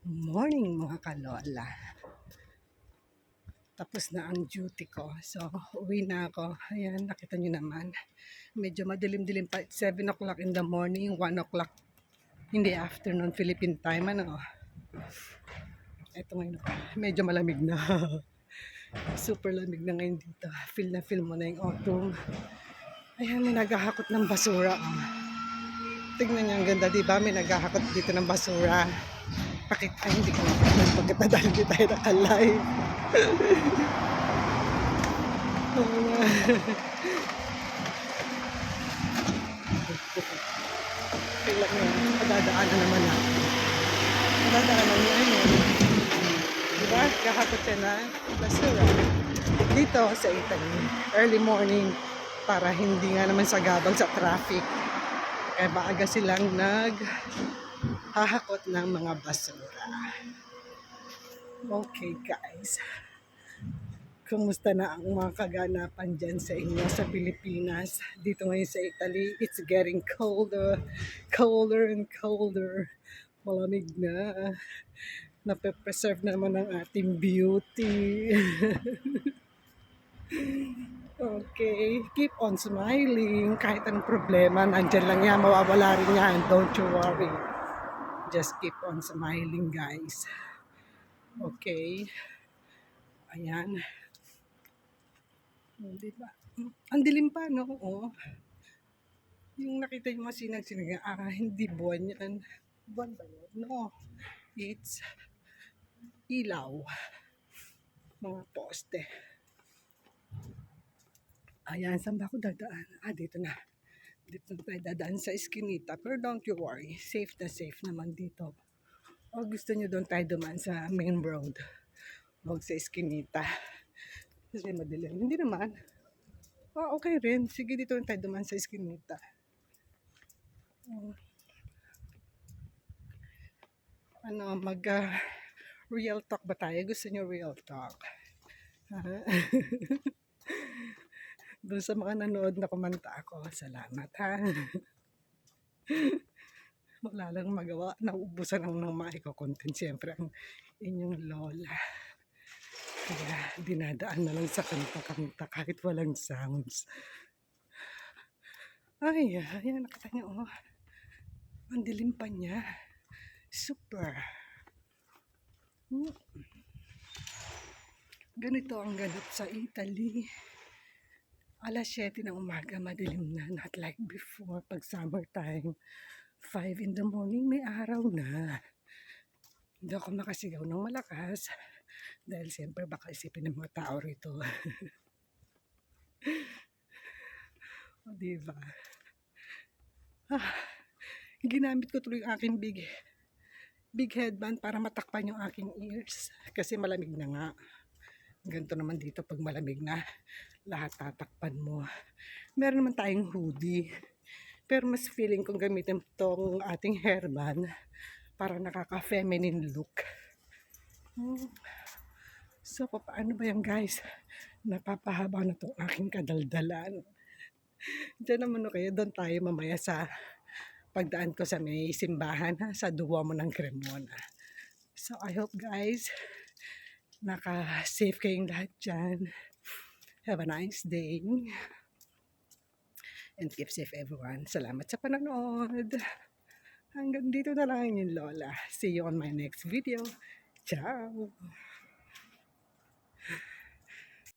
Morning mga kalola. Tapos na ang duty ko. So, uwi na ako. Ayan, nakita nyo naman. Medyo madilim-dilim pa. 7 o'clock in the morning, 1 o'clock in the afternoon, Philippine time. Ano? Ito ngayon. Medyo malamig na. Super lamig na ngayon dito. Feel na feel mo na yung autumn. Ayan, may naghahakot ng basura. Oh. Tignan niyo, ang ganda, diba? May naghahakot dito ng basura. Ay, hindi ko pagkat na dahil di tayo naka-live. Kailan nga, madadaanan naman natin. Madadaanan niya yun. Diba? Kahapot siya na basura. Dito sa Italy, early morning, para hindi nga naman sagabal sa traffic. Kaya maaga silang hahakot ng mga basura. Okay guys, kumusta na ang mga kaganapan dyan sa inyo sa Pilipinas? Dito ngayon sa Italy, it's getting colder and colder. Malamig na. Nape-preserve naman ang ating beauty. Okay, keep on smiling. Kahit anong problema, nandyan lang yan, mawawala rin yan. Don't you worry. Just keep on smiling, guys. Okay. Ayan. Diba? Ang dilim pa, no? Oo. Yung nakita yung mga sinag-sinag, hindi buwan yan. Buwan ba yun? No. It's ilaw. Mga poste. Ayan, saan ba ako dadaan? Dito na. Dito na tayo dadaan sa Eskinita. Pero don't you worry. Safe na safe naman dito. O gusto nyo doon tayo dumaan sa main road. Huwag sa Eskinita. Kasi madilim. Hindi naman. Okay rin. Sige, dito na tayo dumaan sa Eskinita. Real talk ba tayo? Gusto nyo real talk? Doon sa mga nanood na kumanta ako, salamat ha. Wala lang magawa, naubusan lang ng maiko-content siyempre ang inyong lola. Kaya dinadaan na lang sa kanta-kanta kahit walang sounds. Ayan, nakita niyo oh. Ang dilim pa niya. Super. Ganito ang ganap sa Italy. Alas 7 ng umaga, madilim na. Not like before, pag summertime. 5 in the morning, may araw na. Hindi ako makasigaw ng malakas. Dahil siyempre baka isipin ng mga tao rito. O diba? Ginamit ko tuloy ang aking big headband para matakpan yung aking ears. Kasi malamig na nga. Ganito naman dito pag malamig na. Lahat tatakpan mo. Meron naman tayong hoodie. Pero mas feeling kong gamitin tong ating hairband para nakaka-feminine look. So, paano ba yan guys? Napapahaba na tong aking kadaldalan. Diyan naman kayo, doon tayo mamaya sa pagdaan ko sa may simbahan ha, sa Duomo ng Cremona. So, I hope guys, naka-safe kayong lahat dyan. Have a nice day. And keep safe everyone. Salamat sa panonood. Hanggang dito na lang yung lola. See you on my next video. Ciao!